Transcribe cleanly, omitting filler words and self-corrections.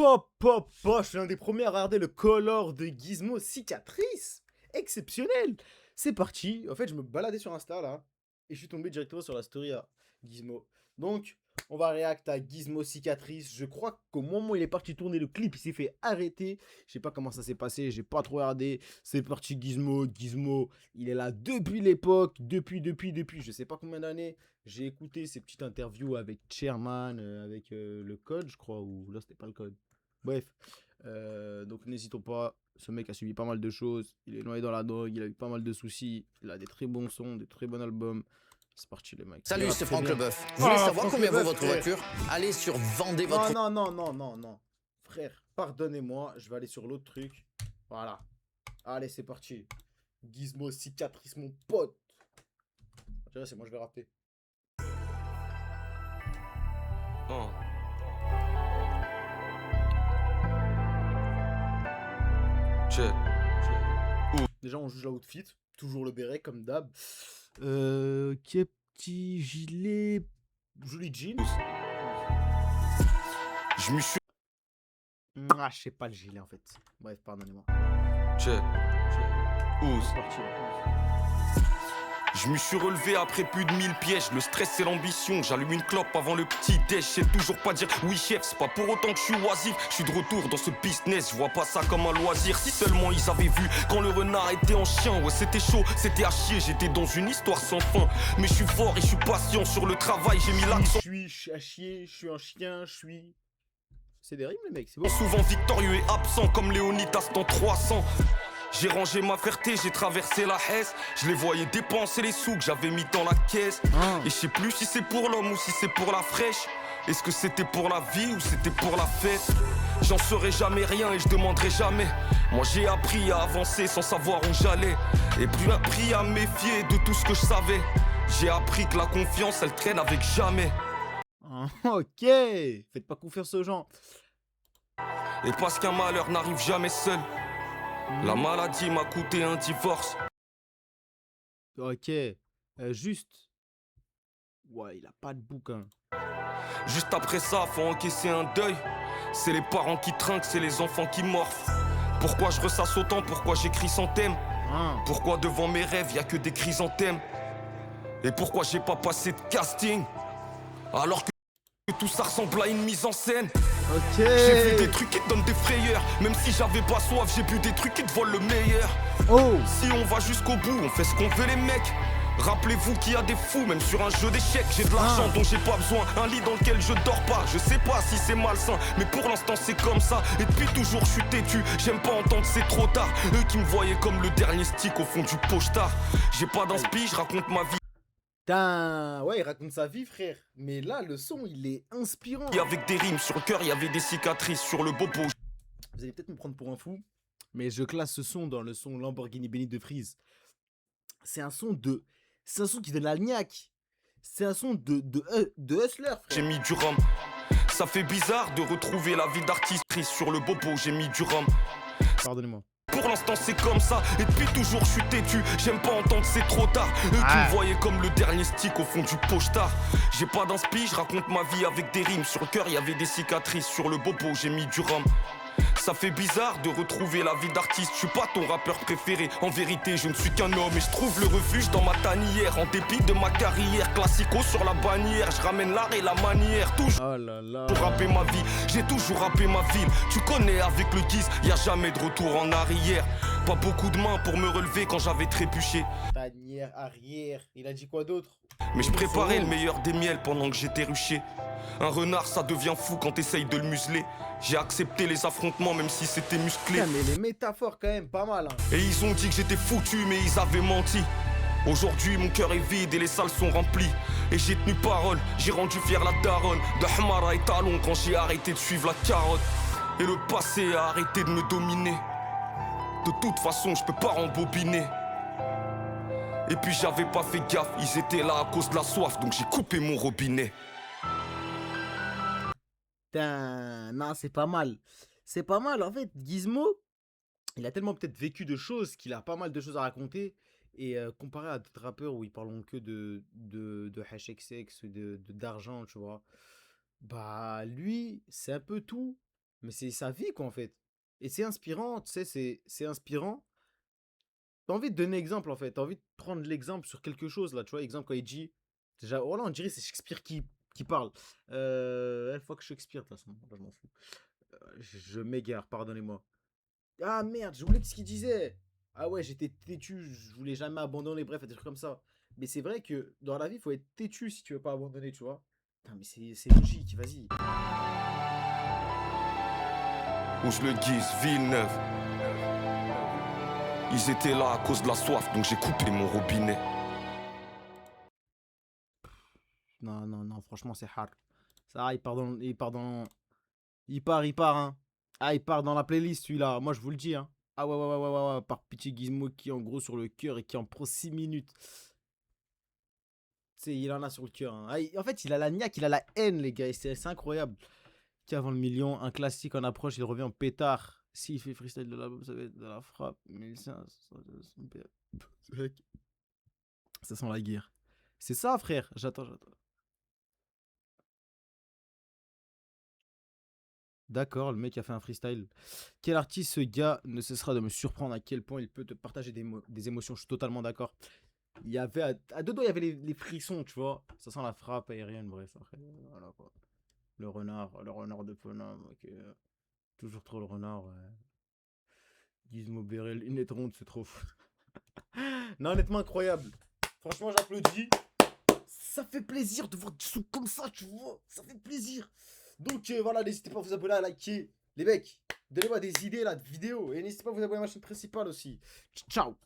Je suis l'un des premiers à regarder le color de Gizmo cicatrice. Exceptionnel. C'est parti. En fait, je me baladais sur Insta là. Et je suis tombé directement sur la story à Gizmo. Donc, on va react à Gizmo cicatrice. Je crois qu'au moment où il est parti tourner le clip, il s'est fait arrêter. Je sais pas comment ça s'est passé. J'ai pas trop regardé. C'est parti Gizmo. Gizmo, il est là depuis l'époque. Depuis. Je sais pas combien d'années. J'ai écouté ses petites interviews avec Chairman, avec le code, je crois. Ou là, c'était pas le code. Bref, donc n'hésitons pas, ce mec a subi pas mal de choses, il est noyé dans la drogue, il a eu pas mal de soucis, il a des très bons sons, des très bons albums. C'est parti les mecs. Salut, c'est Franck bien. Leboeuf. Vous voulez savoir Franck combien vaut Leboeuf, votre frère. voiture? Allez sur vendez votre... Non. Frère, pardonnez-moi, je vais aller sur l'autre truc. Voilà. Allez, c'est parti. Gizmo cicatrice, mon pote. Je dirais, c'est moi, je vais rapper. Oh. Check. Déjà, on juge l'outfit. Toujours le béret, comme d'hab. Qui est petit gilet. Joli jeans. Je me suis. Ah, je sais pas le gilet en fait. Bref, pardonnez-moi. Check. Ouz. C'est parti. Je me suis relevé après plus de 1000 pièges. Le stress c'est l'ambition. J'allume une clope avant le petit déj. Je sais toujours pas dire oui chef. C'est pas pour autant que je suis oisif. Je suis de retour dans ce business. Je vois pas ça comme un loisir. Si seulement ils avaient vu quand le renard était en chien. Ouais c'était chaud, c'était à chier. J'étais dans une histoire sans fin. Mais je suis fort et je suis patient sur le travail. J'ai mis l'accent. Je suis à chier. Je suis un chien. Je suis. C'est des rimes les mecs. C'est bon. Souvent victorieux et absent comme Léonidas dans 300. J'ai rangé ma fierté, j'ai traversé la Hesse. Je les voyais dépenser les sous que j'avais mis dans la caisse. Et je sais plus si c'est pour l'homme ou si c'est pour la fraîche. Est-ce que c'était pour la vie ou c'était pour la fête? J'en saurais jamais rien et je demanderai jamais. Moi j'ai appris à avancer sans savoir où j'allais. Et puis appris à me méfier de tout ce que je savais. J'ai appris que la confiance elle traîne avec jamais. Ok. Faites pas confiance aux gens. Et parce qu'un malheur n'arrive jamais seul. La maladie m'a coûté un divorce. Ok. Juste. Ouais, il a pas de bouquin. Juste après ça, faut encaisser un deuil. C'est les parents qui trinquent, c'est les enfants qui morfent. Pourquoi je ressasse autant, pourquoi j'écris sans thème? Pourquoi devant mes rêves, y a que des chrysanthèmes? Et pourquoi j'ai pas passé de casting? Alors que tout ça ressemble à une mise en scène. Ok. J'ai vu des trucs qui te donnent des frayeurs. Même si j'avais pas soif, j'ai bu des trucs qui te volent le meilleur. Oh. Si on va jusqu'au bout, on fait ce qu'on veut les mecs. Rappelez-vous qu'il y a des fous, même sur un jeu d'échecs. J'ai de l'argent dont j'ai pas besoin, un lit dans lequel je dors pas. Je sais pas si c'est malsain, mais pour l'instant c'est comme ça. Et depuis toujours je suis têtu, j'aime pas entendre c'est trop tard. Eux qui me voyaient comme le dernier stick au fond du pochetard. J'ai pas d'inspi, je raconte ma vie. Putain, ouais, il raconte sa vie, frère. Mais là, le son, il est inspirant. Et avec des rimes sur le cœur, il y avait des cicatrices sur le bobo. Vous allez peut-être me prendre pour un fou, mais je classe ce son dans le son Lamborghini Benny de Freeze. C'est un son qui donne la niaque. C'est un son de hustler, frère. J'ai mis du rhum. Ça fait bizarre de retrouver la vie d'artiste triste sur le bobo. J'ai mis du rhum. Pardonnez-moi. Pour l'instant c'est comme ça, et depuis toujours je suis têtu. J'aime pas entendre c'est trop tard. Eux qui me voyaient comme le dernier stick au fond du pochetard. J'ai pas d'inspi, je raconte ma vie avec des rimes. Sur le cœur il y avait des cicatrices, sur le bobo j'ai mis du rhum. Ça fait bizarre de retrouver la vie d'artiste. Je suis pas ton rappeur préféré. En vérité, je ne suis qu'un homme et je trouve le refuge dans ma tanière. En dépit de ma carrière, classico sur la bannière. Je ramène l'art et la manière. Toujours Oh là là. pour rapper ma vie. J'ai toujours rappé ma ville. Tu connais avec le guise, y a jamais de retour en arrière. Pas beaucoup de mains pour me relever quand j'avais trébuché. Tanière, arrière. Il a dit quoi d'autre? Mais je préparais le meilleur des miels pendant que j'étais ruché. Un renard ça devient fou quand t'essayes de le museler. J'ai accepté les affrontements même si c'était musclé. Putain, mais les métaphores quand même pas mal. Hein. Et ils ont dit que j'étais foutu mais ils avaient menti. Aujourd'hui mon cœur est vide et les salles sont remplies. Et j'ai tenu parole, j'ai rendu fier la daronne de Hamara et Talon quand j'ai arrêté de suivre la carotte. Et le passé a arrêté de me dominer. De toute façon je peux pas rembobiner. Et puis j'avais pas fait gaffe, ils étaient là à cause de la soif. Donc j'ai coupé mon robinet. Putain, non, c'est pas mal. C'est pas mal. En fait, Gizmo, il a tellement peut-être vécu de choses qu'il a pas mal de choses à raconter. Et comparé à d'autres rappeurs où ils parlent que de HXX ou d'argent, tu vois. Bah, lui, c'est un peu tout. Mais c'est sa vie, quoi, en fait. Et c'est inspirant, tu sais, c'est inspirant. T'as envie de donner exemple, en fait. T'as envie de prendre l'exemple sur quelque chose, là, tu vois. Exemple, quand il dit. Déjà, voilà, on dirait que c'est Shakespeare qui parle. Fuck Shakespeare, de toute façon. Là, je m'en fous. Je m'égare, pardonnez-moi. Ah merde, j'ai oublié ce qu'il disait. Ah ouais, j'étais têtu, je voulais jamais abandonner, bref, des trucs comme ça. Mais c'est vrai que dans la vie, il faut être têtu si tu veux pas abandonner, tu vois. Putain, mais c'est logique, vas-y. Où je le guise, Villeneuve. Ils étaient là à cause de la soif, donc j'ai coupé mon robinet. Non, non, non, franchement, c'est hard. Ça, il part, hein. Ah, il part dans la playlist, celui-là. Moi, je vous le dis, hein. Ah ouais, ouais, ouais, ouais, ouais, ouais, par petit Gizmo qui est en gros sur le cœur et qui en prend 6 minutes. Tu sais, il en a sur le cœur, hein. Ah, en fait, il a la niaque, il a la haine, les gars. C'est incroyable. Qui avant le million, un classique en approche, il revient en pétard. S'il fait freestyle de l'album, ça va être de la frappe. 1500, ça sent la guerre. C'est ça, frère. J'attends. D'accord, le mec a fait un freestyle. Quel artiste ce gars ne cessera de me surprendre à quel point il peut te partager des émotions. Je suis totalement d'accord. Il y avait à deux doigts, il y avait les frissons, tu vois. Ça sent la frappe aérienne, bref. Après, voilà quoi. Le renard de Paname. Ok. Toujours trop le renard. Ouais. Gizmo Berel, une ronde, c'est trop fou. Non, honnêtement, incroyable. Franchement, j'applaudis. Ça fait plaisir de voir des sons comme ça, tu vois. Ça fait plaisir. Donc voilà, n'hésitez pas à vous abonner, à liker. Les mecs, donnez-moi des idées là de vidéos. Et n'hésitez pas à vous abonner à ma chaîne principale aussi. Ciao.